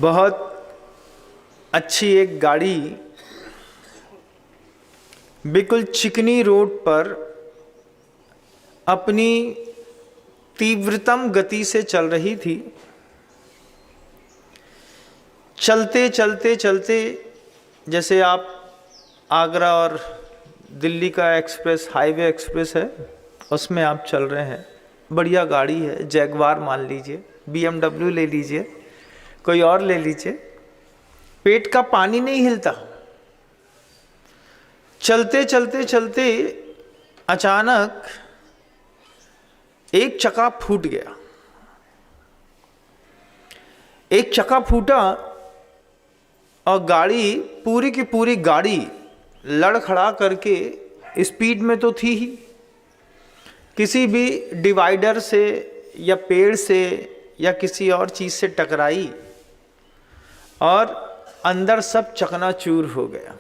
बहुत अच्छी एक गाड़ी बिल्कुल चिकनी रोड पर अपनी तीव्रतम गति से चल रही थी। चलते चलते चलते, जैसे आप आगरा और दिल्ली का एक्सप्रेस, हाईवे एक्सप्रेस है, उसमें आप चल रहे हैं। बढ़िया गाड़ी है, जैगवार मान लीजिए, BMW ले लीजिए, कोई और ले लीजिए, पेट का पानी नहीं हिलता। चलते चलते चलते अचानक एक चक्का फूट गया। एक चक्का फूटा और गाड़ी, पूरी की पूरी गाड़ी लड़खड़ा करके, स्पीड में तो थी ही, किसी भी डिवाइडर से या पेड़ से या किसी और चीज़ से टकराई और अंदर सब चकनाचूर हो गया।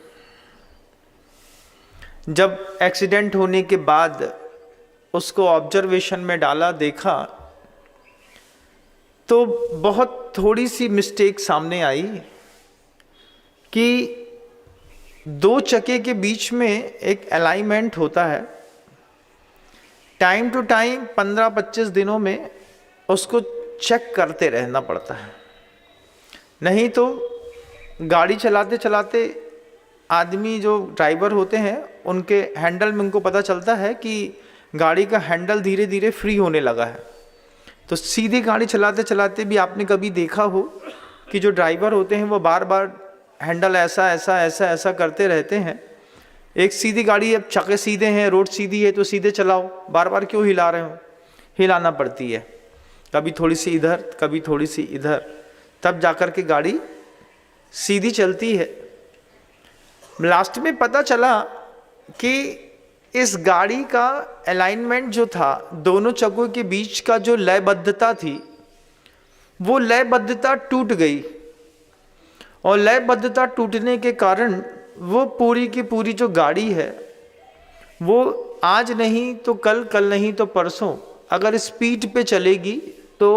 जब एक्सीडेंट होने के बाद उसको ऑब्जर्वेशन में डाला, देखा तो बहुत थोड़ी सी मिस्टेक सामने आई कि दो चक्के के बीच में एक अलाइनमेंट होता है। टाइम टू टाइम 15-25 दिनों में उसको चेक करते रहना पड़ता है, नहीं तो गाड़ी चलाते चलाते आदमी जो ड्राइवर होते हैं उनके हैंडल में उनको पता चलता है कि गाड़ी का हैंडल धीरे धीरे फ्री होने लगा है। तो सीधी गाड़ी चलाते चलाते भी आपने कभी देखा हो कि जो ड्राइवर होते हैं वो बार बार हैंडल ऐसा ऐसा ऐसा ऐसा करते रहते हैं। एक सीधी गाड़ी, अब चक्के सीधे हैं, रोड सीधी है तो सीधे चलाओ, बार बार क्यों हिला रहे हो? हिलाना पड़ती है, कभी थोड़ी सी इधर कभी थोड़ी सी इधर, तब जाकर के गाड़ी सीधी चलती है। लास्ट में पता चला कि इस गाड़ी का अलाइनमेंट जो था, दोनों चक्कों के बीच का जो लयबद्धता थी, वो लयबद्धता टूट गई और लयबद्धता टूटने के कारण वो पूरी की पूरी जो गाड़ी है वो आज नहीं तो कल, कल नहीं तो परसों अगर स्पीड पे चलेगी तो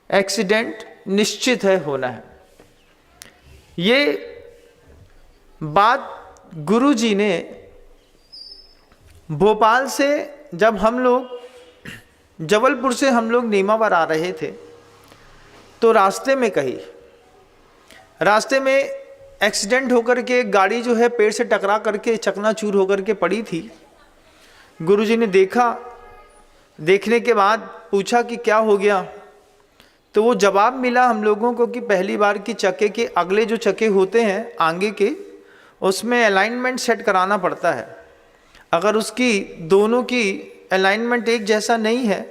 एक्सीडेंट निश्चित है होना है। ये बात गुरुजी ने भोपाल से, जब हम लोग जबलपुर से हम लोग नेमावर आ रहे थे तो रास्ते में कही। रास्ते में एक्सीडेंट होकर के गाड़ी जो है पेड़ से टकरा करके चकनाचूर होकर के पड़ी थी। गुरुजी ने देखा, देखने के बाद पूछा कि क्या हो गया, तो वो जवाब मिला हम लोगों को कि पहली बार की चक्के के अगले जो चक्के होते हैं आगे के, उसमें अलाइनमेंट सेट कराना पड़ता है। अगर उसकी दोनों की अलाइनमेंट एक जैसा नहीं है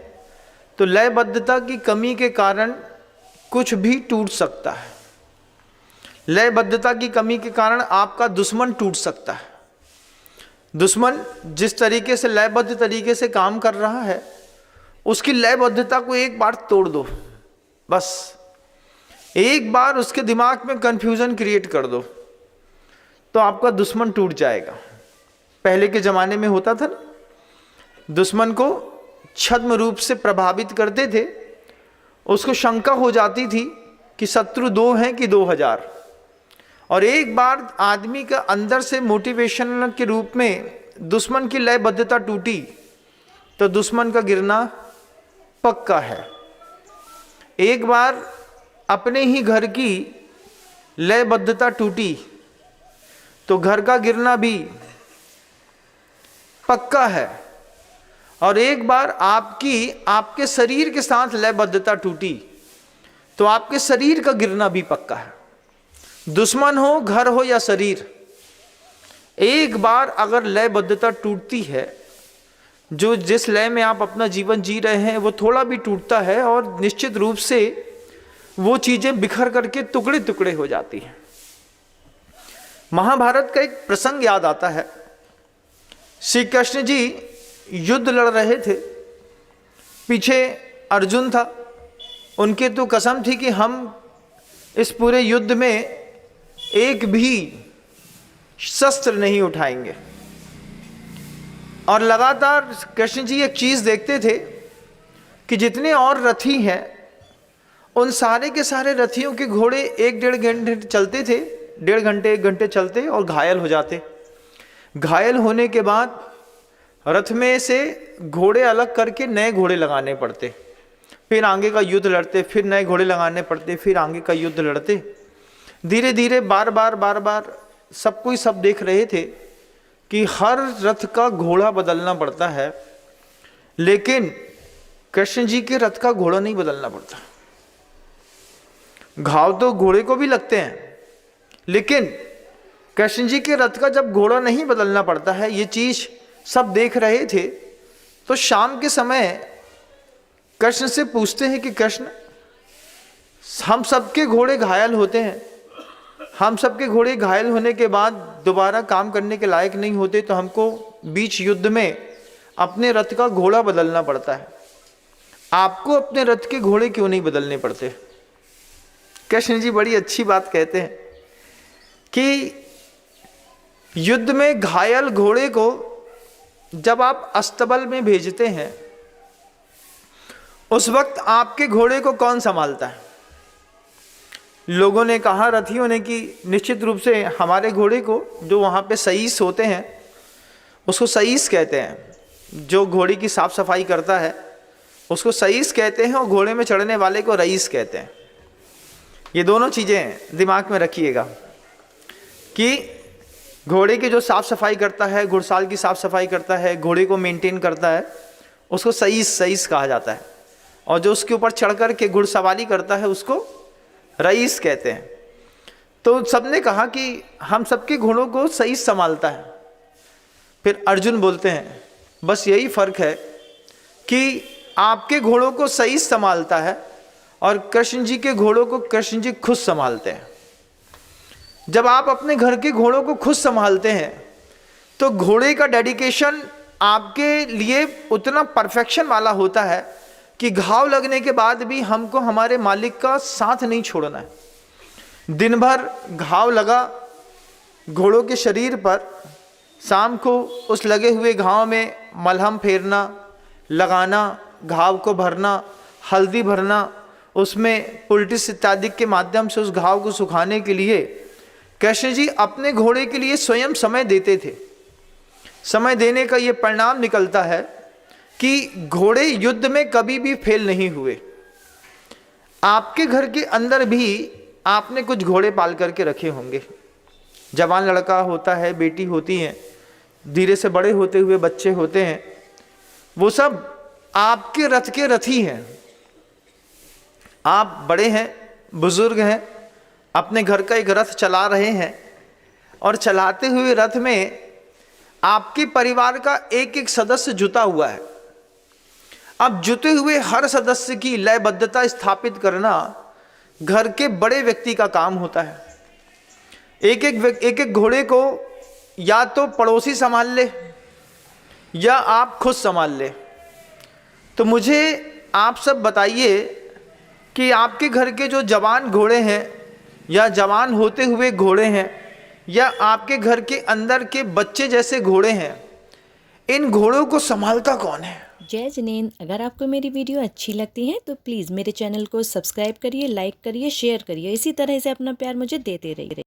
तो लयबद्धता की कमी के कारण कुछ भी टूट सकता है। लयबद्धता की कमी के कारण आपका दुश्मन टूट सकता है। दुश्मन जिस तरीके से लयबद्ध तरीके से काम कर रहा है, उसकी लयबद्धता को एक बार तोड़ दो, बस एक बार उसके दिमाग में कंफ्यूजन क्रिएट कर दो तो आपका दुश्मन टूट जाएगा। पहले के ज़माने में होता था ना, दुश्मन को छद्म रूप से प्रभावित करते थे, उसको शंका हो जाती थी कि शत्रु 2 हैं कि 2000, और एक बार आदमी का अंदर से मोटिवेशन के रूप में दुश्मन की लयबद्धता टूटी तो दुश्मन का गिरना पक्का है। एक बार अपने ही घर की लयबद्धता टूटी तो घर का गिरना भी पक्का है, और एक बार आपके शरीर के साथ लयबद्धता टूटी तो आपके शरीर का गिरना भी पक्का है। दुश्मन हो, घर हो या शरीर, एक बार अगर लयबद्धता टूटती है, जो जिस लय में आप अपना जीवन जी रहे हैं वो थोड़ा भी टूटता है और निश्चित रूप से वो चीजें बिखर करके टुकड़े टुकड़े हो जाती हैं। महाभारत का एक प्रसंग याद आता है। श्री कृष्ण जी युद्ध लड़ रहे थे, पीछे अर्जुन था। उनके तो कसम थी कि हम इस पूरे युद्ध में एक भी शस्त्र नहीं उठाएंगे, और लगातार कृष्ण जी एक चीज देखते थे कि जितने और रथी हैं उन सारे के सारे रथियों के घोड़े 1-1.5 घंटे चलते थे, 1.5 घंटे 1 घंटे चलते और घायल हो जाते। घायल होने के बाद रथ में से घोड़े अलग करके नए घोड़े लगाने पड़ते, फिर आगे का युद्ध लड़ते, फिर नए घोड़े लगाने पड़ते, फिर आगे का युद्ध लड़ते। धीरे धीरे बार बार सब कोई सब देख रहे थे कि हर रथ का घोड़ा बदलना पड़ता है, लेकिन कृष्ण जी के रथ का घोड़ा नहीं बदलना पड़ता। घाव तो घोड़े को भी लगते हैं, लेकिन कृष्ण जी के रथ का जब घोड़ा नहीं बदलना पड़ता है, ये चीज सब देख रहे थे। तो शाम के समय कृष्ण से पूछते हैं कि कृष्ण, हम सबके घोड़े घायल होते हैं, हम सबके घोड़े घायल होने के बाद दोबारा काम करने के लायक नहीं होते, तो हमको बीच युद्ध में अपने रथ का घोड़ा बदलना पड़ता है, आपको अपने रथ के घोड़े क्यों नहीं बदलने पड़ते? कृष्ण जी बड़ी अच्छी बात कहते हैं कि युद्ध में घायल घोड़े को जब आप अस्तबल में भेजते हैं, उस वक्त आपके घोड़े को कौन संभालता है? लोगों ने कहा, रथियों ने, कि निश्चित रूप से हमारे घोड़े को, जो वहाँ पे सईस होते हैं, उसको सईस कहते हैं, जो घोड़ी की साफ सफाई करता है उसको सईस कहते हैं, और घोड़े में चढ़ने वाले को रईस कहते हैं। ये दोनों चीज़ें दिमाग में रखिएगा कि घोड़े की जो साफ सफाई करता है, घुड़साल की साफ सफाई करता है, घोड़े को मेंटेन करता है, उसको सईस कहा जाता है, और जो उसके ऊपर चढ़ कर के घुड़सवारी करता है उसको रईस कहते हैं। तो सबने कहा कि हम सबके घोड़ों को सईस संभालता है। फिर अर्जुन बोलते हैं, बस यही फर्क है कि आपके घोड़ों को सईस संभालता है और कृष्ण जी के घोड़ों को कृष्ण जी खुद संभालते हैं। जब आप अपने घर के घोड़ों को खुद संभालते हैं तो घोड़े का डेडिकेशन आपके लिए उतना परफेक्शन वाला होता है कि घाव लगने के बाद भी हमको हमारे मालिक का साथ नहीं छोड़ना है। दिन भर घाव लगा घोड़ों के शरीर पर, शाम को उस लगे हुए घाव में मलहम फेरना, लगाना, घाव को भरना, हल्दी भरना, उसमें पुलटिस इत्यादि के माध्यम से उस घाव को सुखाने के लिए कृष्ण जी अपने घोड़े के लिए स्वयं समय देते थे। समय देने का ये परिणाम निकलता है कि घोड़े युद्ध में कभी भी फेल नहीं हुए। आपके घर के अंदर भी आपने कुछ घोड़े पाल करके रखे होंगे। जवान लड़का होता है, बेटी होती हैं, धीरे से बड़े होते हुए बच्चे होते हैं, वो सब आपके रथ के रथी हैं। आप बड़े हैं, बुजुर्ग हैं, अपने घर का एक रथ चला रहे हैं, और चलाते हुए रथ में आपके परिवार का एक एक सदस्य जुटा हुआ है। अब जुटे हुए हर सदस्य की लयबद्धता स्थापित करना घर के बड़े व्यक्ति का काम होता है। एक एक घोड़े को या तो पड़ोसी संभाल ले या आप खुद संभाल ले। तो मुझे आप सब बताइए कि आपके घर के जो जवान घोड़े हैं या जवान होते हुए घोड़े हैं या आपके घर के अंदर के बच्चे जैसे घोड़े हैं, इन घोड़ों को संभालता कौन है? जय जिनेंद्र, अगर आपको मेरी वीडियो अच्छी लगती है तो प्लीज़ मेरे चैनल को सब्सक्राइब करिए, लाइक करिए, शेयर करिए। इसी तरह से अपना प्यार मुझे देते रहिए।